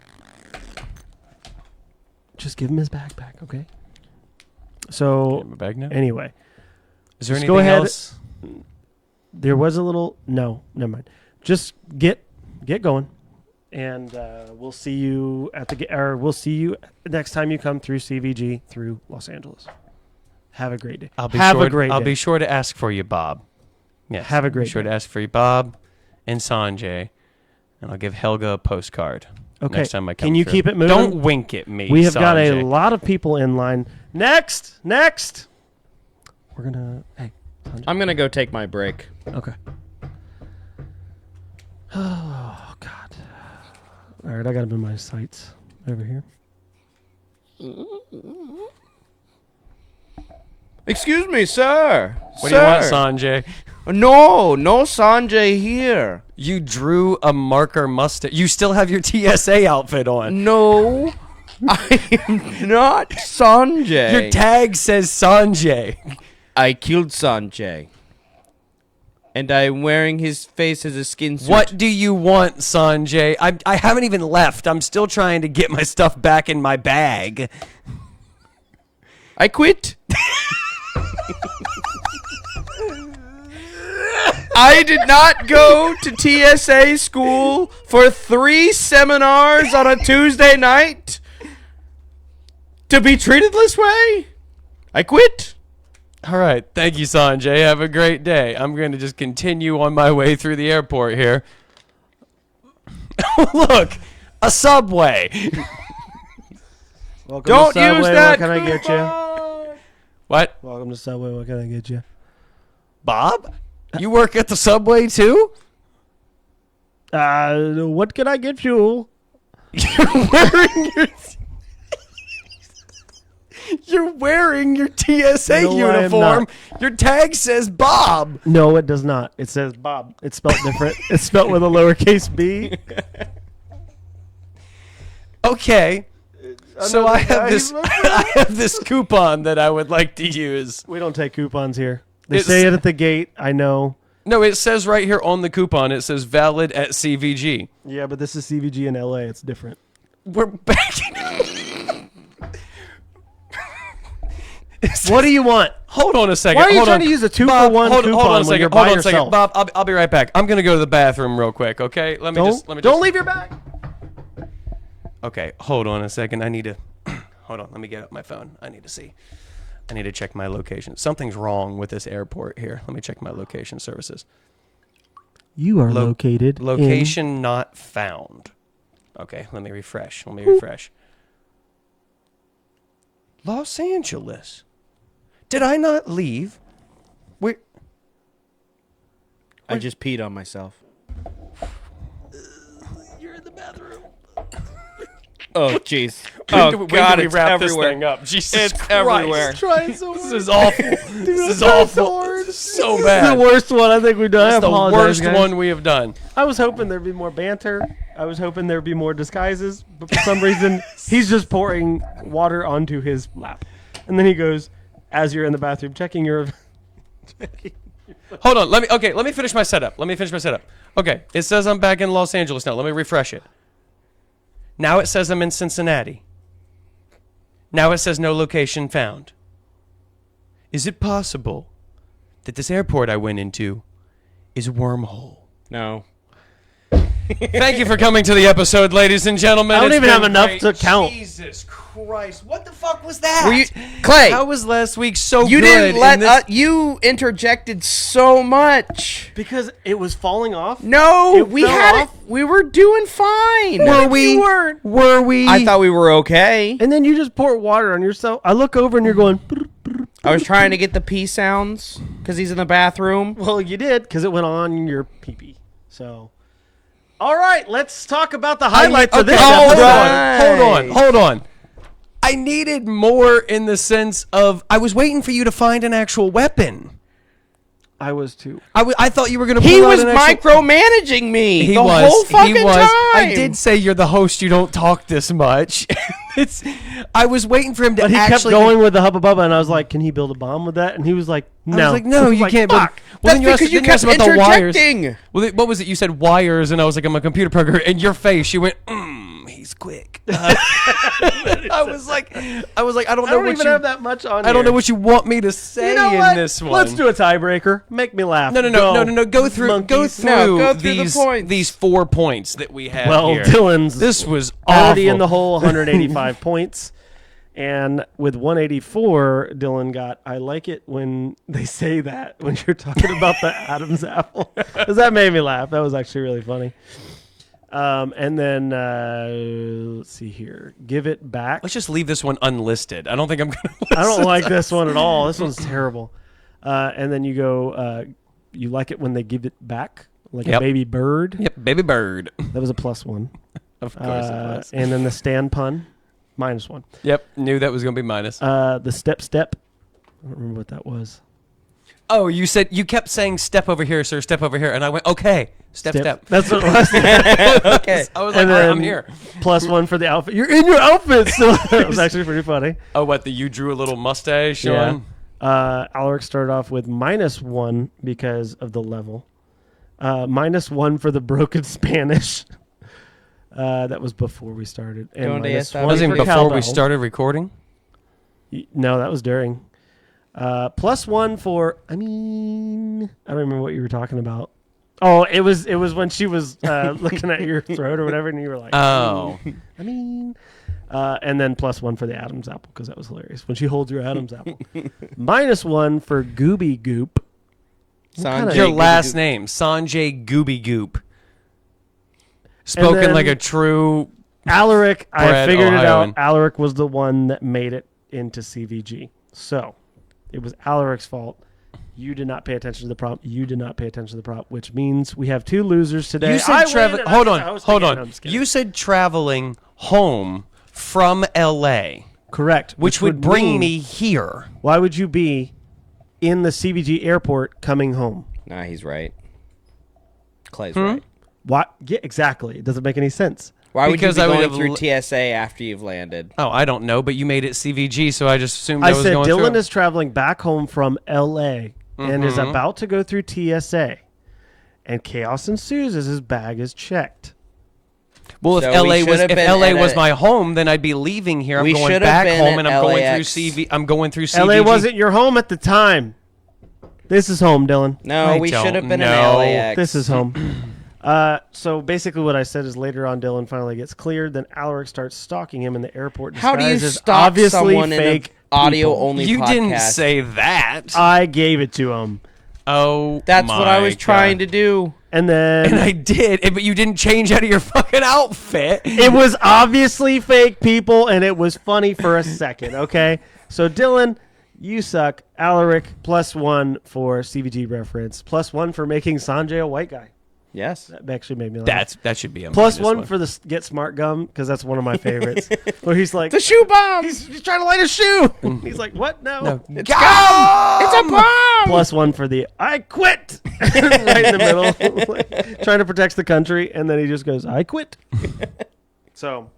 just give him his bag back, okay? So My bag now? anyway, Is there just anything go ahead. else? There was a little. No, never mind. Just get going, and we'll see you at the. Or we'll see you next time you come through CVG through Los Angeles. Have a great day. I'll be Have sure, a great I'll day. be sure to ask for you, Bob. Yes. Have a I'll great be sure day. to ask for you, Bob and Sanjay, and I'll give Helga a postcard. Okay. Next time I come Can you through. keep it moving? Don't wink at me. We have got a Sanjay. lot of people in line. Next. We're gonna. Hey. Sanjay. I'm going to go take my break. Okay. Oh God. All right, I got them in my sights over here. Excuse me, sir. What do you want, Sanjay? No Sanjay here. You drew a marker mustache. You still have your TSA outfit on. No, I am not Sanjay. Your tag says Sanjay. I killed Sanjay. And I'm wearing his face as a skin suit. What do you want, Sanjay? I haven't even left. I'm still trying to get my stuff back in my bag. I quit. I did not go to TSA school for 3 seminars on a Tuesday night to be treated this way. I quit. All right. Thank you, Sanjay. Have a great day. I'm going to just continue on my way through the airport here. Look, a subway. Welcome Don't to Subway. use that. What can I get you? What? Welcome to Subway. What can I get you? Bob? You work at the subway too? What can I get you? You're wearing your TSA No, I am uniform. not. Your tag says Bob. No, it does not. It says Bob. It's spelled different. It's spelled with a lowercase b. Okay. So I have guy this who's I have this coupon that I would like to use. We don't take coupons here. They It's- say it at the gate. I know. No, it says right here on the coupon, it says valid at CVG. Yeah, but this is CVG in LA. It's different. We're back. What do you want? Hold on a second. Why are you hold trying on. to use a 2 Bob, for 1 hold coupon on a when second. you're Hold by on a second. yourself? Bob, I'll be right back. I'm going to go to the bathroom real quick, okay? Let me just... Don't leave your bag. Okay, hold on a second. I need to... Hold on. Let me get up my phone. I need to see. I need to check my location. Something's wrong with this airport here. Let me check my location services. You are located Location not found. Okay, let me refresh. Los Angeles. Did I not leave? Where? I just peed on myself. You're in the bathroom. Oh, jeez. Oh, God, it's wrap everywhere. this thing up? Jesus It's Christ. everywhere. Trying so This is awful. This is awful. This is so bad. the worst one I think we've done. It's I the apologize, worst guys. one we have done. I was hoping there'd be more banter. I was hoping there'd be more disguises, but for some reason, he's just pouring water onto his lap. And then he goes, as you're in the bathroom, checking your... Hold on. Let me finish my setup. Okay. It says I'm back in Los Angeles now. Let me refresh it. Now it says I'm in Cincinnati. Now it says no location found. Is it possible that this airport I went into is a wormhole? No. Thank you for coming to the episode, ladies and gentlemen. I don't It's even been have enough great. to count. Jesus Christ. What the fuck was that? Were you, Clay, How was last week so you good? didn't let and this- you interjected so much. Because it was falling off. No, It we fell had off? it. We were doing fine. Were we? Were we? I thought we were okay. And then you just pour water on yourself. I look over and you're going... I was trying to get the pee sounds because he's in the bathroom. Well, you did, because it went on your pee-pee. So... All right, let's talk about the highlights of this episode. Hold on. I needed more in the sense of I was waiting for you to find an actual weapon. I was too. I thought you were going to. He was micromanaging me He the was. whole fucking time. I did say you're the host. You don't talk this much. I was waiting for him to. But he kept actually going with the Hubba Bubba, and I was like, "Can he build a bomb with that?" And he was like, "No." I was like, "No, I was you like, can't." Fuck. Well, That's because you kept interjecting. Well, what was it? You said wires, and I was like, "I'm a computer programmer." And your face, you went, "He's quick." I was like, I don't I know don't what even you. have that much on. I don't know what you want me to say You know in what? this one. Let's do a tiebreaker. Make me laugh. No. Go through Monkeys. Go through the these points. these 4 points that we have Well, here. Dylan's This was already awful. in the hole, 185 points. And with 184, Dylan got, I like it when they say that when you're talking about the Adam's apple. Because that made me laugh. That was actually really funny. And then, let's see here. Give it back. Let's just leave this one unlisted. I don't think I'm going to. I don't like this one at all. This one's terrible. And then you go, you like it when they give it back, like a baby bird. Yep, baby bird. That was a +1. Of course it was. And then the stand pun, -1. Yep, knew that was going to be minus. The step. I don't remember what that was. Oh, you kept saying step over here, sir, step over here, and I went okay, step. That's what it was. Okay, I was like, And all right, then I'm here. +1 for the outfit. You're in your outfit still. That was actually pretty funny. Oh, what? You drew a little mustache Yeah. on? Alaric started off with -1 because of the level. -1 for the broken Spanish. That was before we started. And Donde -1 está? That was for even before cowbell. we started recording. No, that was during. +1 for. I don't remember what you were talking about. Oh, it was when she was looking at your throat or whatever, and you were like, Oh, and then +1 for the Adam's apple because that was hilarious when she holds your Adam's apple. -1 for Gooby Goop. Sanjay your Gooby last Goop. name, Sanjay Gooby Goop. Spoken then- like a true. Alaric, I Bred figured it Ohioan. out. Alaric was the one that made it into CVG. So it was Alaric's fault. You did not pay attention to the prompt. You did not pay attention to the prompt, which means we have 2 losers today. You I said win traveling. and I Hold get on, to host hold again. on. I'm just kidding. You said traveling home from L.A., Correct. which would bring mean- me here. Why would you be in the CVG airport coming home? Nah, he's right. Clay's right. Why? Yeah, exactly. It doesn't make any sense. Why would Because you I be would going have through l- TSA after you've landed? Oh, I don't know, but you made it CVG, so I just assumed I I was said going Dylan through. is traveling back home from LA and is Mhm. about to go through TSA. And chaos ensues as his bag is checked. Well, So if we LA should was have if been LA at was a- my home, then I'd be leaving here. I'm We going should have back been home, at and I'm going through LAX. CV. I'm going through CVG. LA wasn't your home at the time. This is home, Dylan. No, I we don't should have been in know. LAX. This is home. So basically, what I said is later on, Dylan finally gets cleared. Then Alaric starts stalking him in the airport. How do you disguised as stalk obviously someone in fake an audio people. only You podcast? didn't say that. I gave it to him, Oh, That's what I my was trying God. to do. and then And I did, but you didn't change out of your fucking outfit. it was obviously fake people, and it was funny for a second. Okay, so Dylan, you suck. Alaric +1 for CVG reference, +1 for making Sanjay a white guy. Yes. That actually made me laugh. That should be a +1 minus for the Get Smart gum, because that's one of my favorites. Where he's like, The shoe bomb. he's trying to light a shoe. He's like, what? No. No. It's a bomb. +1 for the I quit right in the middle, like, trying to protect the country, and then he just goes, I quit. So,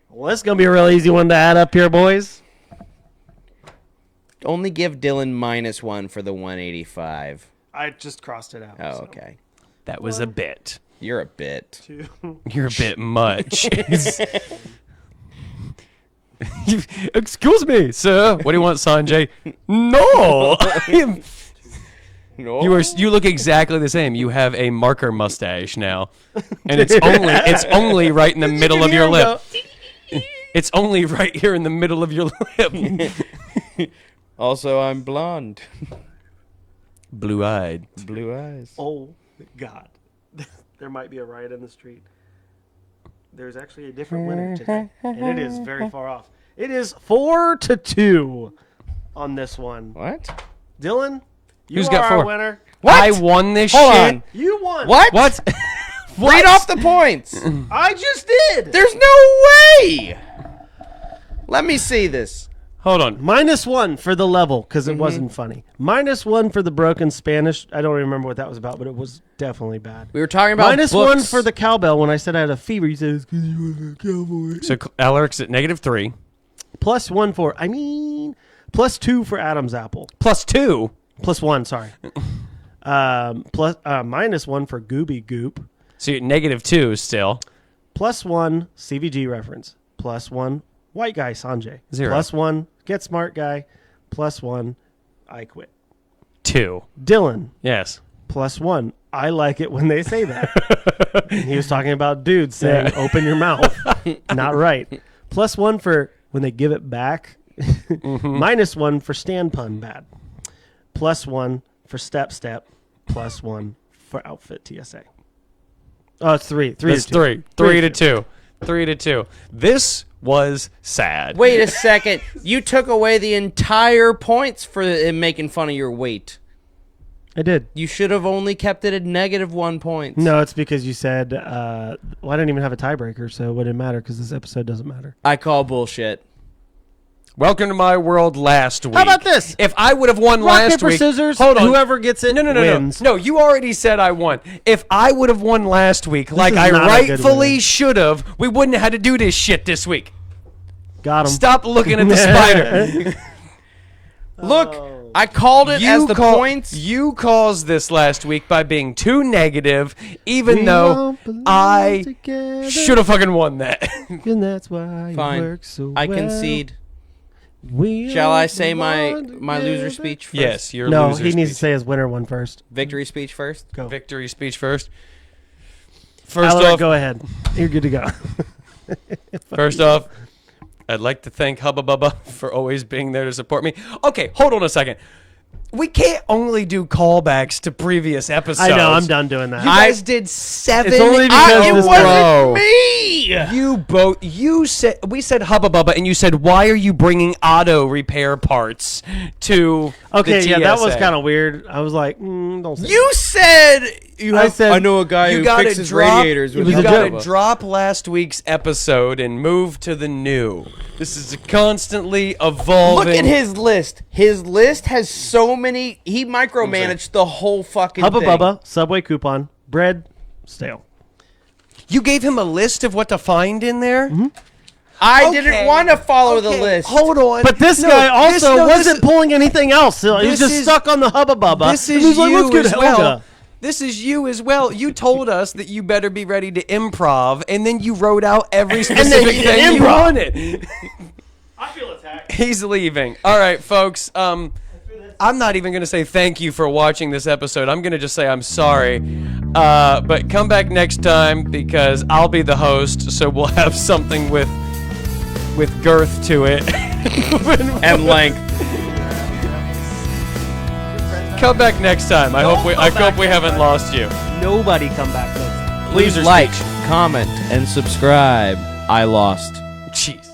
well, this is gonna be a real easy one to add up here, boys. Only give Dylan -1 for the 185. I just crossed it out. Oh, so. okay. That was a bit. You're a bit. 2. You're a bit much. Excuse me, sir. What do you want, Sanjay? No. No. You look exactly the same. You have a marker mustache now, and it's only right in the middle of your lip. It's only right here in the middle of your lip. Also, I'm blonde. Blue-eyed. Blue eyes. Oh God, there might be a riot in the street. There's actually a different winner today, and it is very far off. It is 4-2 on this one. What? Dylan, you Who's are got our 4? winner. I won this Hold shit. on. You won. What? What? Read off the points. I just did. There's no way. Let me see this. Hold on. -1 for the level because it wasn't funny. -1 for the broken Spanish. I don't remember what that was about, but it was definitely bad. We were talking about -1 books. for the cowbell when I said I had a fever. You said it's because you were a cowboy. So Alaric's at -3. +1 for, +2 for Adam's apple. +2. +1, sorry. -1 for Gooby Goop. So you're at -2 still. +1 CVG reference. +1 white guy Sanjay. 0. +1 Get Smart guy. +1 I quit. 2. Dylan. Yes. +1 I like it when they say that. And he was talking about dudes saying open your mouth. Not right. +1 for when they give it back. -1 for stand pun bad. +1 for step. +1 for outfit TSA. Oh, it's 3. 3 That's to 2. 3 to 2. 3 to 2. This was sad. Wait a second. You took away the entire points for making fun of your weight. I did. You should have only kept it at -1 point. No, it's because you said, well, I didn't even have a tiebreaker, so it wouldn't matter because this episode doesn't matter. I call bullshit. Welcome to my world last week. How about this? If I would have won Rock, last paper, week. scissors. Hold on. Whoever gets it No, wins. No, you already said I won. If I would have won last week, like is I not a good rightfully winner. should have, we wouldn't have had to do this shit this week. Got him. Stop looking at the spider. Look, I called it as the points. You caused this last week by being too negative, even We though won't belong I together, should have fucking won that. and that's why you Fine. work so I well. concede. We Shall I won't say my belong loser together. speech first? Yes, your No, loser he needs to speech. say his winner one first. Victory speech first? Go. Victory speech first. First Alaric, off, go ahead. You're good to go. First off, I'd like to thank Hubba Bubba for always being there to support me. Okay, hold on a second. We can't only do callbacks to previous episodes. I know. I'm done doing that. You guys did 7. It's only because it this wasn't guy- me! You both. We said Hubba Bubba, and you said, "Why are you bringing auto repair parts to?" Okay, the yeah, that was TSA?" kind of weird. I was like, don't say You said you I have. said- I know a guy You who got to fixes drop. radiators with was You a got joke. to drop last week's episode and move to the new. This is a constantly evolving. Look at his list. His list has so many. He micromanaged the whole fucking Hubba thing. Bubba, Subway coupon, bread, stale. You gave him a list of what to find in there. I Okay. didn't want to follow the Okay, list. Hold on. But this No, guy also this- wasn't pulling anything else. So he was this just is- stuck on the Hubba Bubba. This And is he's like, you let's get as Helga. well. This is you as well. You told us that you better be ready to improv, and then you wrote out every specific thing you wanted. I feel attacked. He's leaving. All right, folks. I'm not even going to say thank you for watching this episode. I'm going to just say I'm sorry. But come back next time because I'll be the host, so we'll have something with girth to it. And length. Come back next time. I hope we haven't lost you. Nobody come back next time. Please Loser like, speech. comment, and subscribe. I lost. Jeez.